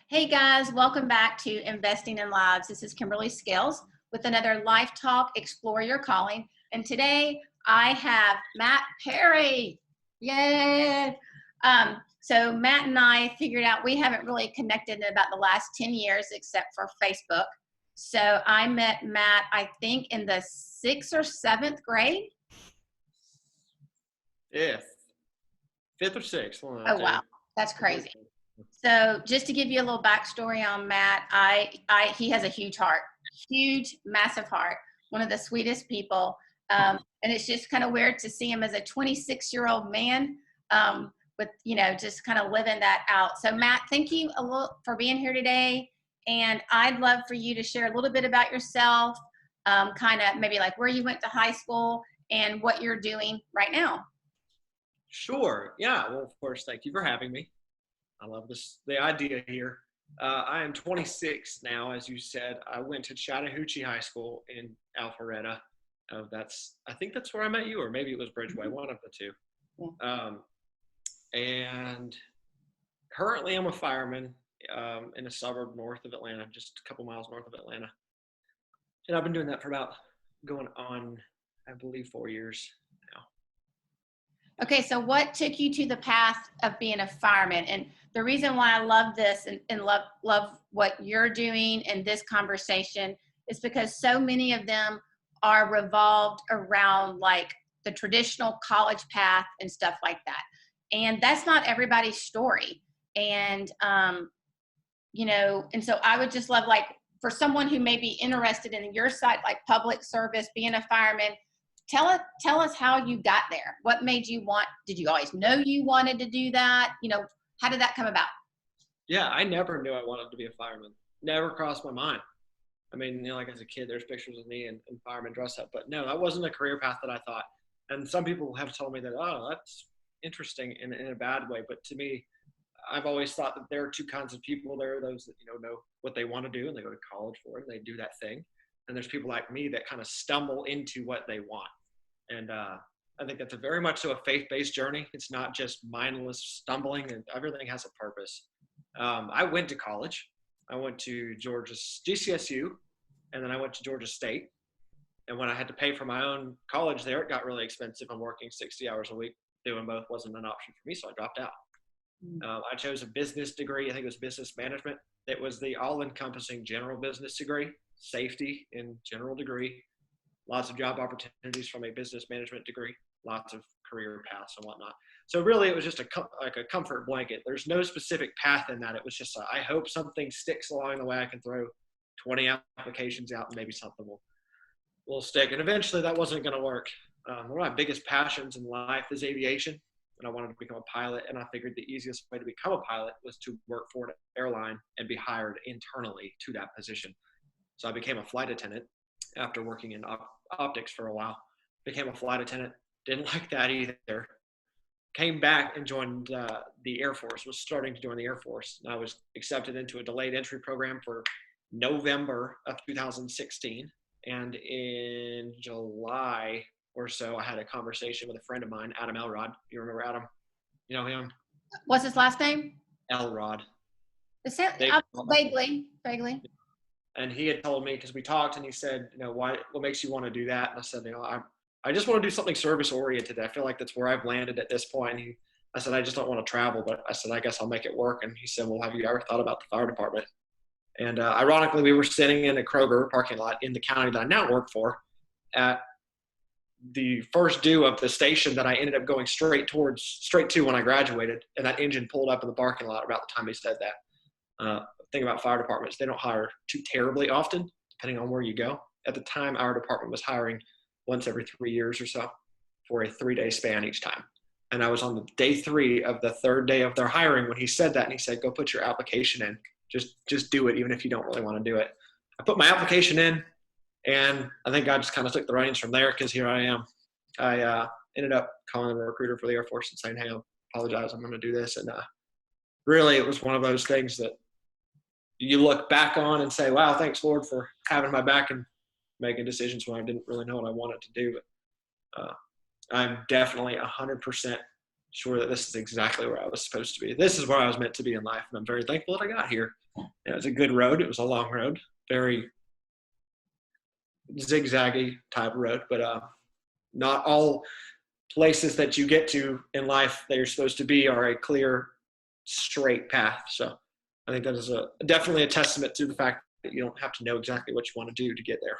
Hey guys, welcome back to Investing in Lives. This is Kimberly Scales with another Life Talk Explore Your Calling. And today I have Matt Perry. Yay! So Matt and I figured out we haven't really connected in about the last 10 years except for Facebook. So I met Matt, I think, in the 6th or 7th grade. Fifth or sixth. Oh, wow. That's crazy. So just to give you a little backstory on Matt, he has a huge heart, huge, massive heart, one of the sweetest people. And it's just kind of weird to see him as a 26-year-old man with, just kind of living that out. So Matt, thank you a little for being here today. And I'd love for you to share a little bit about yourself, kind of maybe like where you went to high school and what you're doing right now. Sure. Yeah. Well, of course, thank you for having me. I love the idea here. I am 26 now, as you said. I went to Chattahoochee High School in Alpharetta. I think that's where I met you, or maybe it was Bridgeway, one of the two. Yeah. And currently I'm a fireman in a suburb north of Atlanta, just a couple miles north of Atlanta. And I've been doing that for about going on, I believe, 4 years now. Okay, so what took you to the path of being a fireman? And the reason why I love this and love what you're doing in this conversation is because so many of them are revolved around like the traditional college path and stuff like that. And that's not everybody's story. And, and so I would just love, like, for someone who may be interested in your side, like public service, being a fireman, tell us how you got there. What made you did you always know you wanted to do that? How did that come about? Yeah, I never knew I wanted to be a fireman. Never crossed my mind. I mean, like as a kid, there's pictures of me in fireman dress up, but no, that wasn't a career path that I thought. And some people have told me that, oh, that's interesting in a bad way. But to me, I've always thought that there are two kinds of people. There are those that, know what they want to do and they go to college for it and they do that thing. And there's people like me that kind of stumble into what they want. And I think that's very much so a faith-based journey. It's not just mindless stumbling, and everything has a purpose. I went to college. I went to Georgia's GCSU, and then I went to Georgia State. And when I had to pay for my own college there, it got really expensive. I'm working 60 hours a week. Doing both wasn't an option for me, so I dropped out. I chose a business degree. I think it was business management. It was the all-encompassing general business degree, safety in general degree, lots of job opportunities from a business management degree, lots of career paths and whatnot. So really it was just like a comfort blanket. There's no specific path in that. It was just, I hope something sticks along the way. I can throw 20 applications out and maybe something will stick. And eventually that wasn't going to work. One of my biggest passions in life is aviation. And I wanted to become a pilot, and I figured the easiest way to become a pilot was to work for an airline and be hired internally to that position. So I became a flight attendant after working in optics for a while. Became a flight attendant, didn't like that either. Came back and joined the Air Force, was starting to join the Air Force. And I was accepted into a delayed entry program for November of 2016. And in July or so, I had a conversation with a friend of mine, Adam Elrod. You remember Adam? You know him? What's his last name? Elrod. Vaguely. And he had told me, because we talked, and he said, what makes you want to do that? And I said, I just want to do something service oriented. I feel like that's where I've landed at this point. And I said, I just don't want to travel, but I said, I guess I'll make it work. And he said, well, have you ever thought about the fire department? And ironically, we were sitting in a Kroger parking lot in the county that I now work for at the first due of the station that I ended up going straight to when I graduated. And that engine pulled up in the parking lot about the time he said that. Thing about fire departments, they don't hire too terribly often, depending on where you go. At the time, our department was hiring once every 3 years or so for a 3-day span each time. And I was on the day 3 of the 3rd day of their hiring when he said that, and he said, go put your application in. Just do it, even if you don't really want to do it. I put my application in, and I think God just kind of took the reins from there, because here I am. I ended up calling the recruiter for the Air Force and saying, hey, I apologize, I'm going to do this. And really, it was one of those things that you look back on and say, wow, thanks, Lord, for having my back and making decisions when I didn't really know what I wanted to do. But I'm definitely 100% sure that this is exactly where I was supposed to be. This is where I was meant to be in life, and I'm very thankful that I got here. It was a good road. It was a long road, very zigzaggy type of road, but not all places that you get to in life that you're supposed to be are a clear, straight path. So I think that is definitely a testament to the fact that you don't have to know exactly what you want to do to get there.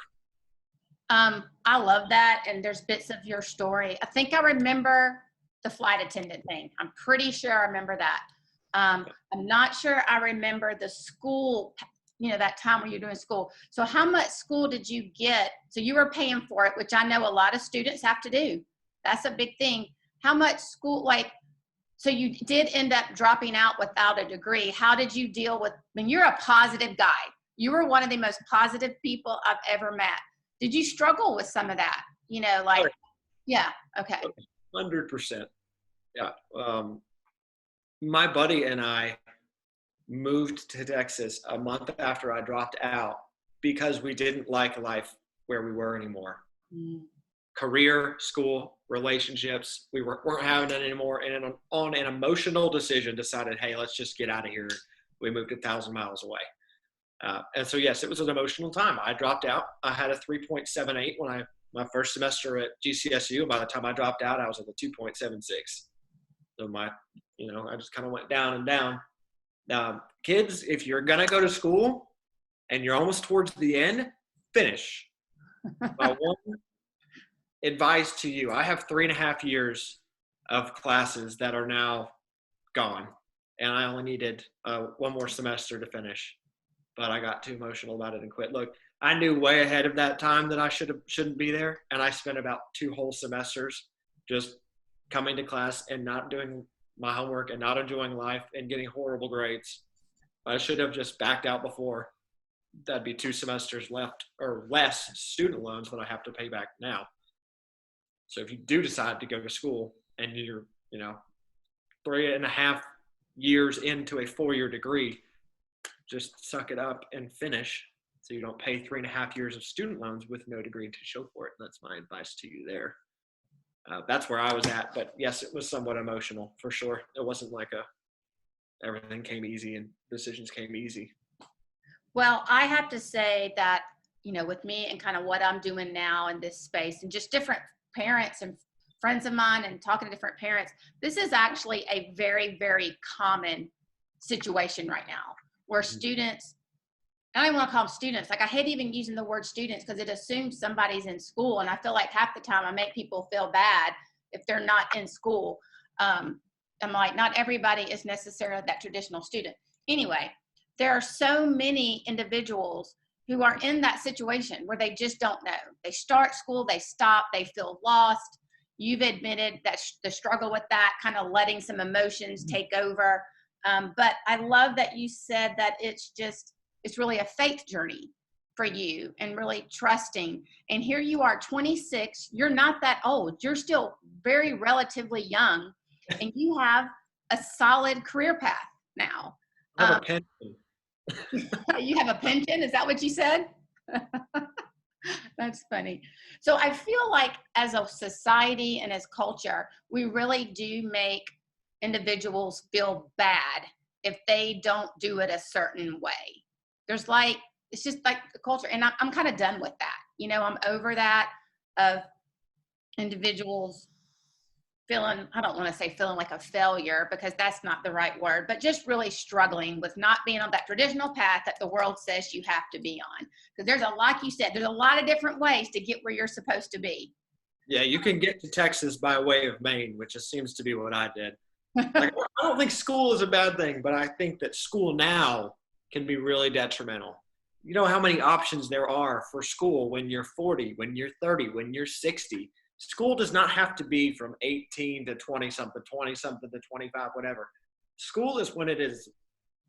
I love that. And there's bits of your story. I think I remember the flight attendant thing. I'm pretty sure I remember that. I'm not sure I remember the school, that time when you're doing school. So how much school did you get? So you were paying for it, which I know a lot of students have to do. That's a big thing. How much school, so you did end up dropping out without a degree. How did you deal with, you're a positive guy. You were one of the most positive people I've ever met. Did you struggle with some of that? Yeah, okay. 100%. Yeah. My buddy and I moved to Texas a month after I dropped out because we didn't like life where we were anymore. Career, school, relationships, we weren't having it anymore. And on an emotional decision, decided, hey, let's just get out of here. We moved 1,000 miles away. And so, yes, it was an emotional time. I dropped out. I had a 3.78 when my first semester at GCSU. By the time I dropped out, I was at the 2.76. So I just kind of went down and down. Now, kids, if you're going to go to school and you're almost towards the end, finish. My one advice to you, I have 3.5 years of classes that are now gone. And I only needed one more semester to finish. But I got too emotional about it and quit. Look, I knew way ahead of that time that I shouldn't be there. And I spent about 2 whole semesters just coming to class and not doing my homework and not enjoying life and getting horrible grades. I should have just backed out before. That'd be 2 semesters left or less student loans that I have to pay back now. So if you do decide to go to school and you're, 3.5 years into a 4-year degree, just suck it up and finish so you don't pay 3.5 years of student loans with no degree to show for it. That's my advice to you there. That's where I was at. But yes, it was somewhat emotional for sure. It wasn't like everything came easy and decisions came easy. Well, I have to say that, with me and kind of what I'm doing now in this space and just different parents and friends of mine and talking to different parents, this is actually a very, very common situation right now where students, I don't even want to call them students. I hate even using the word students because it assumes somebody's in school. And I feel like half the time I make people feel bad if they're not in school. I'm like, not everybody is necessarily that traditional student. Anyway, there are so many individuals who are in that situation where they just don't know. They start school, they stop, they feel lost. You've admitted that the struggle with that, kind of letting some emotions take over. But I love that you said that it's really a faith journey for you and really trusting. And here you are, 26. You're not that old. You're still very relatively young, and you have a solid career path now. I have a pension. You have a pension? Is that what you said? That's funny. So I feel like as a society and as culture, we really do make individuals feel bad if they don't do it a certain way. It's just like the culture. And I'm kind of done with that. I'm over that of individuals feeling, I don't want to say feeling like a failure because that's not the right word, but just really struggling with not being on that traditional path that the world says you have to be on. Because like you said, there's a lot of different ways to get where you're supposed to be. Yeah, you can get to Texas by way of Maine, which just seems to be what I did. I don't think school is a bad thing, but I think that school now can be really detrimental. You know how many options there are for school when you're 40, when you're 30, when you're 60. School does not have to be from 18 to 20-something, 20-something to 25, whatever. School is when it is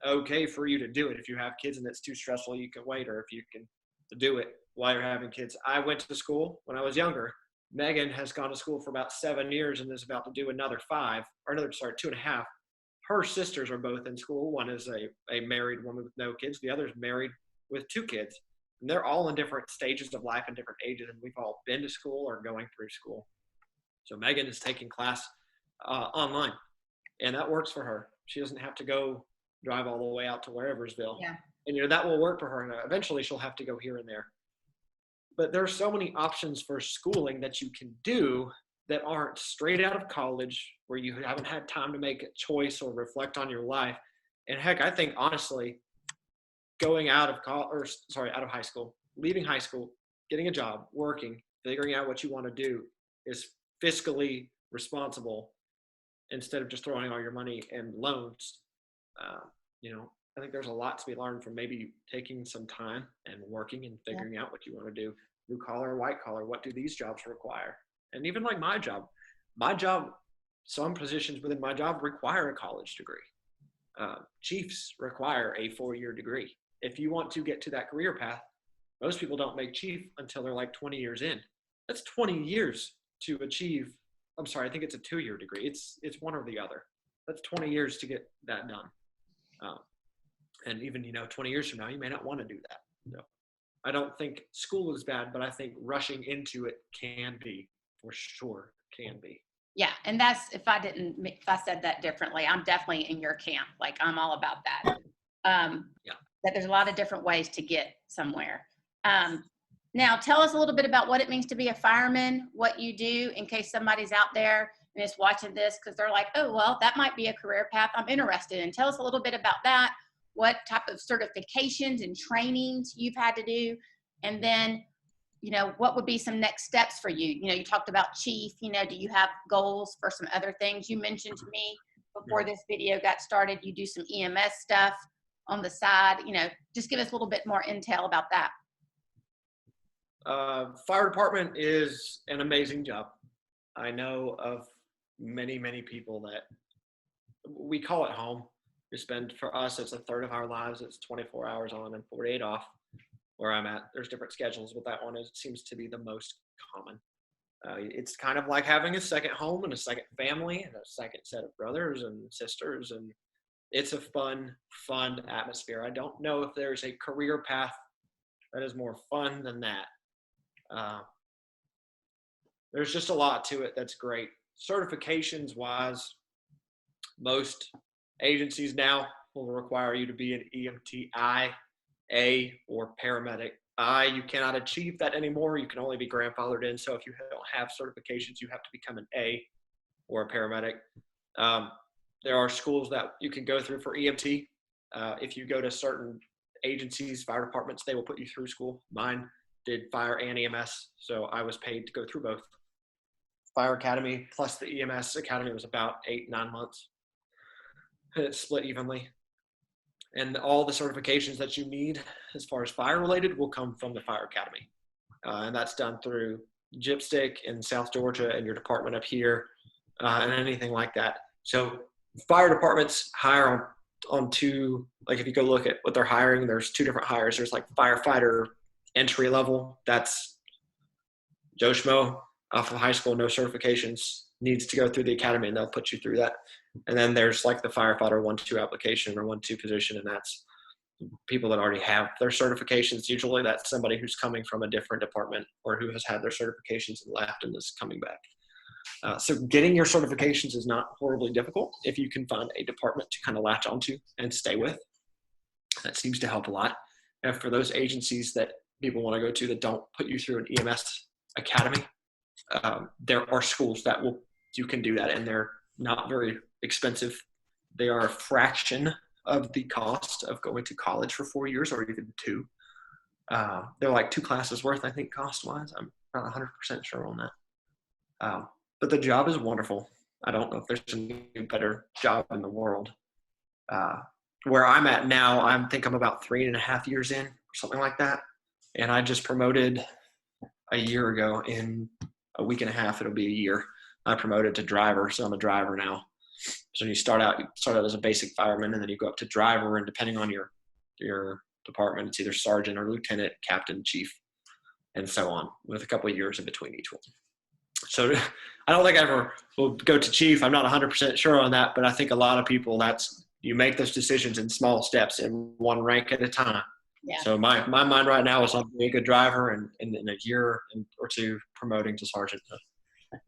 okay for you to do it. If you have kids and it's too stressful, you can wait, or if you can do it while you're having kids. I went to school when I was younger. Megan has gone to school for about 7 years and is about to do another 2.5. Her sisters are both in school. One is a married woman with no kids. The other is married with 2 kids. And they're all in different stages of life and different ages, and we've all been to school or going through school. So Megan is taking class online, and that works for her. She doesn't have to go drive all the way out to whereversville. Yeah. And, that will work for her. And eventually she'll have to go here and there. But there are so many options for schooling that you can do that aren't straight out of college, where you haven't had time to make a choice or reflect on your life. And heck, I think honestly, going out of out of high school, leaving high school, getting a job, working, figuring out what you want to do is fiscally responsible instead of just throwing all your money in loans. I think there's a lot to be learned from maybe taking some time and working and figuring out what you want to do. Blue collar, white collar, what do these jobs require? And even like my job, some positions within my job require a college degree. Chiefs require a 4-year degree. If you want to get to that career path, most people don't make chief until they're like 20 years in. That's 20 years to achieve. I'm sorry, I think it's a 2-year degree. It's one or the other. That's 20 years to get that done. And even, 20 years from now, you may not want to do that. No, I don't think school is bad, but I think rushing into it can be, for sure, can be. Yeah. And that's, if I said that differently, I'm definitely in your camp. Like, I'm all about that. That there's a lot of different ways to get somewhere. Now tell us a little bit about what it means to be a fireman, what you do, in case somebody's out there and is watching this because they're like, oh, well, that might be a career path I'm interested in. Tell us a little bit about that, what type of certifications and trainings you've had to do, and then, what would be some next steps for you? You talked about chief, do you have goals for some other things? You mentioned to me before this video got started, you do some EMS stuff on the side, just give us a little bit more intel about that. Fire department is an amazing job. I know of many, many people that we call it home. For us, it's a third of our lives. It's 24 hours on and 48 off where I'm at. There's different schedules, but that one seems to be the most common. It's kind of like having a second home and a second family and a second set of brothers and sisters. And it's a fun atmosphere. I don't know if there's a career path that is more fun than that. There's just a lot to it that's great. Certifications wise, most agencies now will require you to be an EMT I, A, or paramedic. You cannot achieve that anymore. You can only be grandfathered in. So if you don't have certifications, you have to become an A or a paramedic. There are schools that you can go through for EMT. If you go to certain agencies, fire departments, they will put you through school. Mine did fire and EMS, so I was paid to go through both. Fire Academy plus the EMS Academy was about 8-9 months. And it's split evenly. And all the certifications that you need as far as fire related will come from the Fire Academy. And that's done through Gypstick in South Georgia and your department up here and anything like that. So fire departments hire on two, like if you go look at what they're hiring, there's 2 different hires. There's like firefighter entry level. That's Joe Schmo off of high school, no certifications, needs to go through the academy and they'll put you through that. And then there's like the firefighter 1-2 application or 1-2 position. And that's people that already have their certifications. Usually that's somebody who's coming from a different department or who has had their certifications and left and is coming back. So getting your certifications is not horribly difficult if you can find a department to kind of latch onto and stay with. That seems to help a lot. And for those agencies that people want to go to that don't put you through an EMS academy, there are schools that you can do that, and they're not very expensive. They are a fraction of the cost of going to college for 4 years or even 2. They're like 2 classes worth, I think, cost-wise. I'm not 100% sure on that. But the job is wonderful. I don't know if there's a better job in the world. Where I'm at now, I think I'm about 3.5 years in, or something like that. And I just promoted a year ago. In a week and a half, it'll be a year. I promoted to driver, so I'm a driver now. So you start out as a basic fireman, and then you go up to driver, and depending on your department, it's either sergeant or lieutenant, captain, chief, and so on, with a couple of years in between each one. So I don't think I ever will go to chief. I'm not 100% sure on that, but I think a lot of people, you make those decisions in small steps in one rank at a time. Yeah. So my mind right now is on being a good driver, and in a year or 2 promoting to sergeant.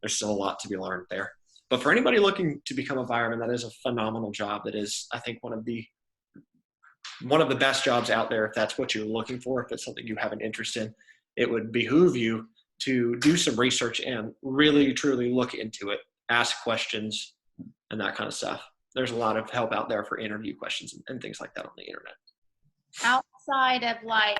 There's still a lot to be learned there. But for anybody looking to become a fireman, that is a phenomenal job. That is, I think, one of the one of the best jobs out there if that's what you're looking for, if it's something you have an interest in. It would behoove you to do some research and really truly look into it, ask questions, and that kind of stuff. There's a lot of help out there for interview questions and things like that on the internet. Outside of like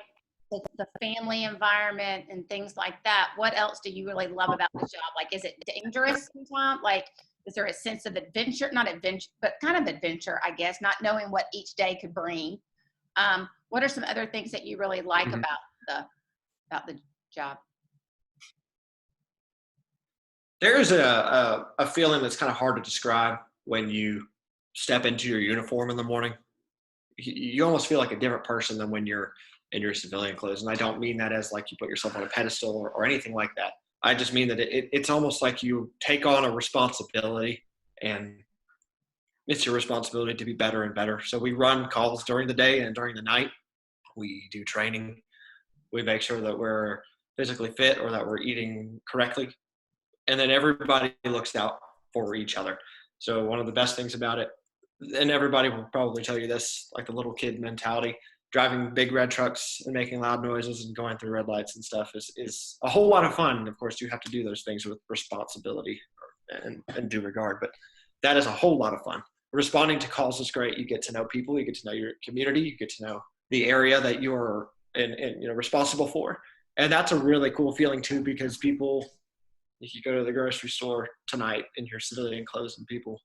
the family environment and things like that, what else do you really love about the job? Like, is it dangerous sometimes? Like, is there a sense of adventure? Not adventure, but kind of adventure, I guess, not knowing what each day could bring. What are some other things that you really like about the job? There's a feeling that's kind of hard to describe when you step into your uniform in the morning. You almost feel like a different person than when you're in your civilian clothes. And I don't mean that as like you put yourself on a pedestal or anything like that. I just mean that it's almost like you take on a responsibility, and it's your responsibility to be better and better. So we run calls during the day and during the night. We do training. We make sure that we're physically fit or that we're eating correctly. And then everybody looks out for each other. So one of the best things about it, and everybody will probably tell you this, like the little kid mentality, driving big red trucks and making loud noises and going through red lights and stuff is a whole lot of fun. And of course, you have to do those things with responsibility and due regard, but that is a whole lot of fun. Responding to calls is great. You get to know people, you get to know your community, you get to know the area that you're responsible for. And that's a really cool feeling too, because people, if you go to the grocery store tonight in your civilian clothes and people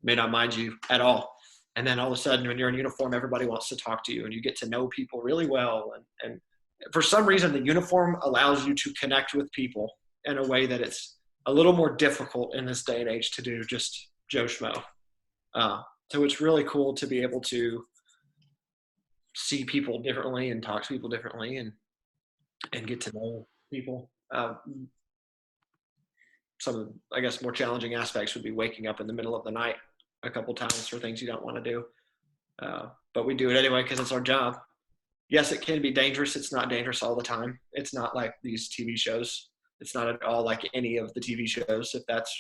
may not mind you at all. And then all of a sudden when you're in uniform, everybody wants to talk to you and you get to know people really well. And for some reason, the uniform allows you to connect with people in a way that it's a little more difficult in this day and age to do just Joe Schmo. So it's really cool to be able to see people differently and talk to people differently and get to know people. Some of the, I guess, more challenging aspects would be waking up in the middle of the night a couple times for things you don't want to do. But we do it anyway because it's our job. Yes, it can be dangerous. It's not dangerous all the time. It's not like these TV shows. It's not at all like any of the TV shows. If that's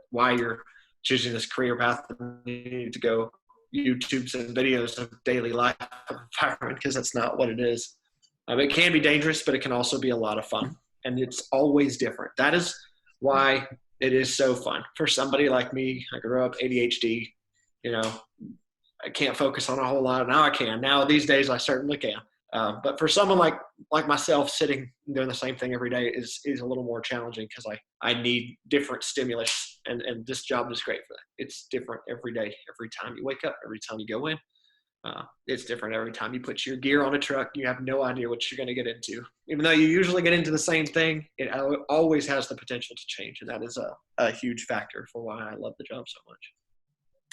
why you're choosing this career path, you need to go YouTube some videos of daily life of a fireman, because that's not what it is. It can be dangerous, but it can also be a lot of fun. And it's always different. That is why it is so fun. For somebody like me, I grew up ADHD, I can't focus on a whole lot. Now I can. Now these days I certainly can. But for someone like myself, sitting and doing the same thing every day is a little more challenging, because I need different stimulus, and this job is great for that. It's different every day, every time you wake up, every time you go in. It's different every time you put your gear on a truck. You have no idea what you're going to get into. Even though you usually get into the same thing, it always has the potential to change, and that is a huge factor for why I love the job so much.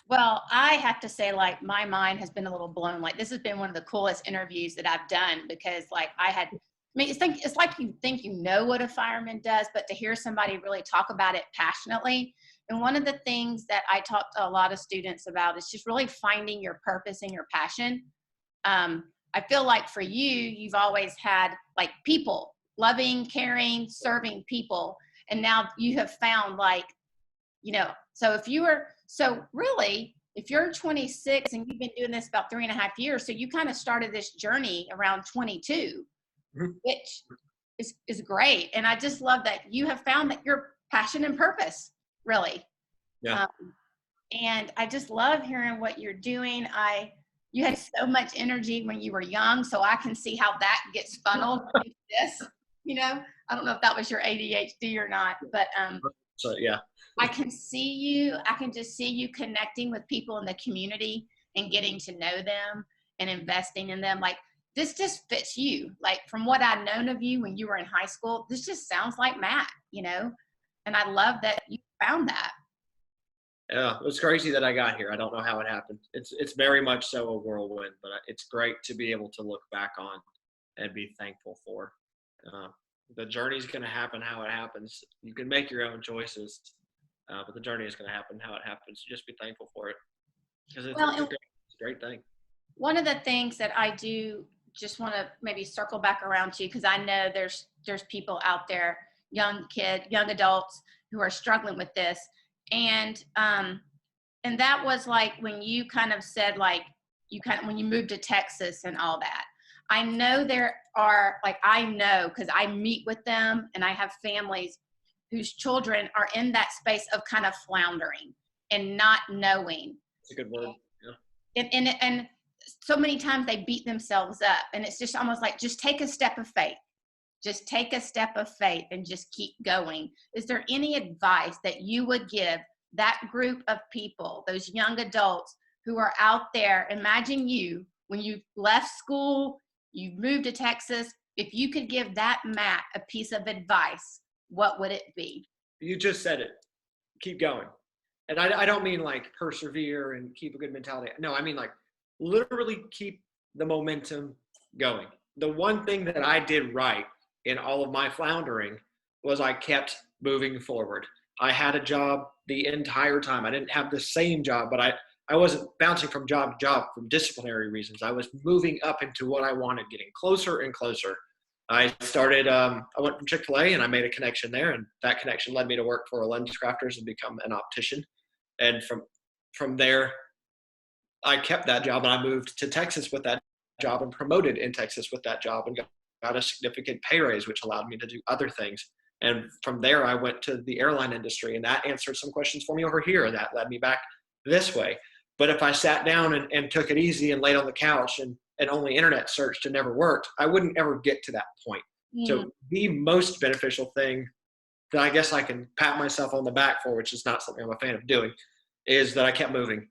Well, I have to say, like, my mind has been a little blown. Like, this has been one of the coolest interviews that I've done, because it's like you think you know what a fireman does, but to hear somebody really talk about it passionately. And one of the things that I talk to a lot of students about is just really finding your purpose and your passion. I feel like for you've always had like people, loving, caring, serving people. And now you have found if you're 26 and you've been doing this about 3.5 years, so you kind of started this journey around 22, which is great. And I just love that you have found that your passion and purpose, really. Yeah. And I just love hearing what you're doing. You had so much energy when you were young, so I can see how that gets funneled into this. I don't know if that was your ADHD or not, but so yeah. I can just see you connecting with people in the community and getting to know them and investing in them. Like, this just fits you. Like, from what I've known of you when you were in high school, this just sounds like Matt, and I love that you found that. Yeah, it was crazy that I got here. I don't know how it happened. It's very much so a whirlwind, but it's great to be able to look back on and be thankful for. The journey's going to happen how it happens. You can make your own choices, but the journey is going to happen how it happens. Just be thankful for it, because it's a great thing. One of the things that I do just want to maybe circle back around to, because I know there's people out there, young adults who are struggling with this. And that was like when you kind of said, like, when you moved to Texas and all that. I know there are, like, I know because I meet with them and I have families whose children are in that space of kind of floundering and not knowing. It's a good word. Yeah. And so many times they beat themselves up, and it's just almost like, just take a step of faith. Just take a step of faith and just keep going. Is there any advice that you would give that group of people, those young adults who are out there? Imagine you, when you left school, you moved to Texas. If you could give that Matt a piece of advice, what would it be? You just said it. Keep going. And I don't mean like persevere and keep a good mentality. No, I mean like literally keep the momentum going. The one thing that I did right in all of my floundering was I kept moving forward. I had a job the entire time. I didn't have the same job, but I wasn't bouncing from job to job for disciplinary reasons. I was moving up into what I wanted, getting closer and closer. I started, I went from Chick-fil-A and I made a connection there, and that connection led me to work for a lens crafters and become an optician. And from there, I kept that job and I moved to Texas with that job and promoted in Texas with that job and got a significant pay raise, which allowed me to do other things. And from there, I went to the airline industry, and that answered some questions for me over here. And that led me back this way. But if I sat down and took it easy and laid on the couch and only internet searched and never worked, I wouldn't ever get to that point. So the most beneficial thing that I guess I can pat myself on the back for, which is not something I'm a fan of doing, is that I kept moving.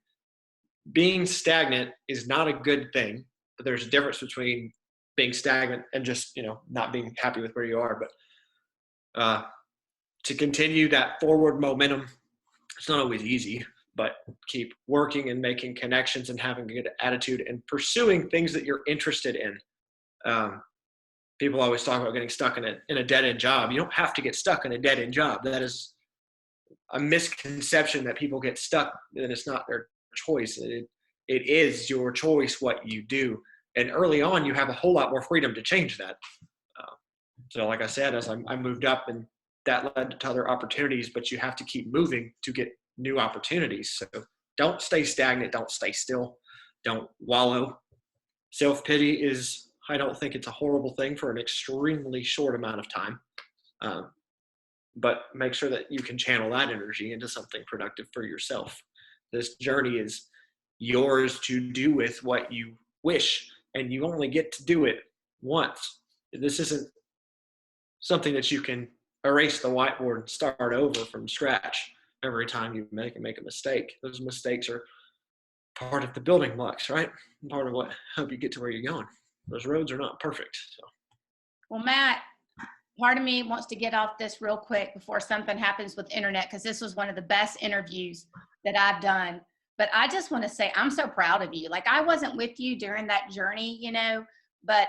Being stagnant is not a good thing, but there's a difference between being stagnant and just, not being happy with where you are. But to continue that forward momentum, it's not always easy, but keep working and making connections and having a good attitude and pursuing things that you're interested in. People always talk about getting stuck in a dead-end job. You don't have to get stuck in a dead-end job. That is a misconception, that people get stuck and it's not their choice. It is your choice what you do. And early on, you have a whole lot more freedom to change that. So like I said, as I moved up, and that led to other opportunities, but you have to keep moving to get new opportunities. So don't stay stagnant. Don't stay still. Don't wallow. Self-pity I don't think it's a horrible thing for an extremely short amount of time. But make sure that you can channel that energy into something productive for yourself. This journey is yours to do with what you wish, and you only get to do it once. This isn't something that you can erase the whiteboard and start over from scratch every time you make a mistake. Those mistakes are part of the building blocks, right? Part of what help you get to where you're going. Those roads are not perfect. So. Well, Matt, part of me wants to get off this real quick before something happens with internet, because this was one of the best interviews that I've done. But I just want to say I'm so proud of you. Like, I wasn't with you during that journey, but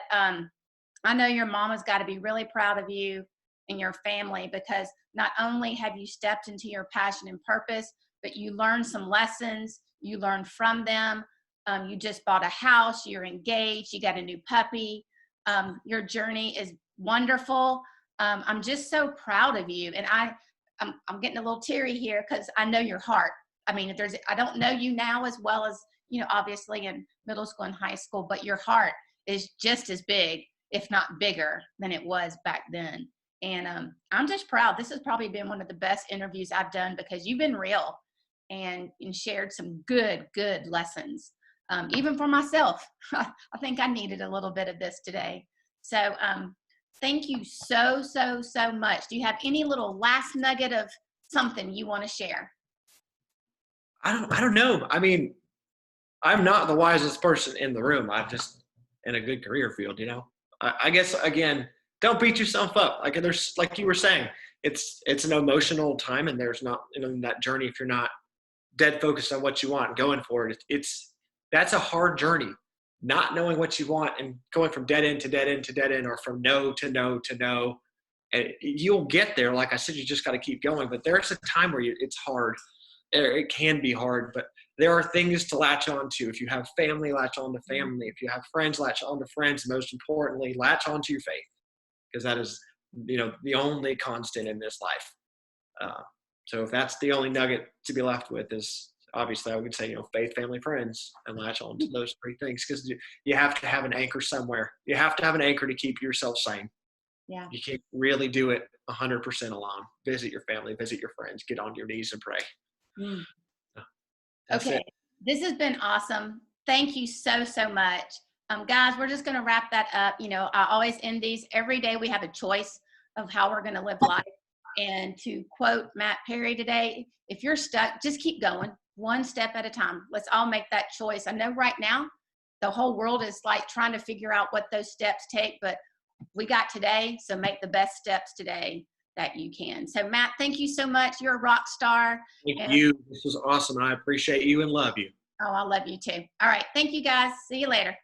I know your mama's got to be really proud of you and your family, because not only have you stepped into your passion and purpose, but you learned some lessons. You learned from them. You just bought a house. You're engaged. You got a new puppy. Your journey is wonderful. I'm just so proud of you. And I'm getting a little teary here because I know your heart. I mean, I don't know you now as well as, obviously in middle school and high school, but your heart is just as big, if not bigger, than it was back then. And I'm just proud. This has probably been one of the best interviews I've done, because you've been real and shared some good lessons. Even for myself, I think I needed a little bit of this today. So thank you so much. Do you have any little last nugget of something you want to share? I don't know. I mean, I'm not the wisest person in the room. I'm just in a good career field, I guess, again, don't beat yourself up. Like you were saying, it's an emotional time, and there's not, in that journey, if you're not dead focused on what you want and going for it, that's a hard journey. Not knowing what you want and going from dead end to dead end to dead end, or from no to no to no. And you'll get there. Like I said, you just got to keep going. But there's a time where it's hard. It can be hard, but there are things to latch on to. If you have family, latch on to family. If you have friends, latch on to friends. And most importantly, latch on to your faith, because that is, the only constant in this life. So if that's the only nugget to be left with, is obviously I would say, faith, family, friends, and latch on to those three things, because you have to have an anchor somewhere. You have to have an anchor to keep yourself sane. Yeah. You can't really do it 100% alone. Visit your family, visit your friends, get on your knees and pray. Mm. That's Okay. it. This has been awesome. Thank you so, so much. Guys, we're just going to wrap that up. I always end these. Every day we have a choice of how we're going to live life. And to quote Matt Perry today, if you're stuck, just keep going one step at a time. Let's all make that choice. I know right now the whole world is like trying to figure out what those steps take, but we got today. So make the best steps today that you can. So Matt, thank you so much. You're a rock star. Thank you. This was awesome. I appreciate you and love you. Oh, I love you too. All right. Thank you guys. See you later.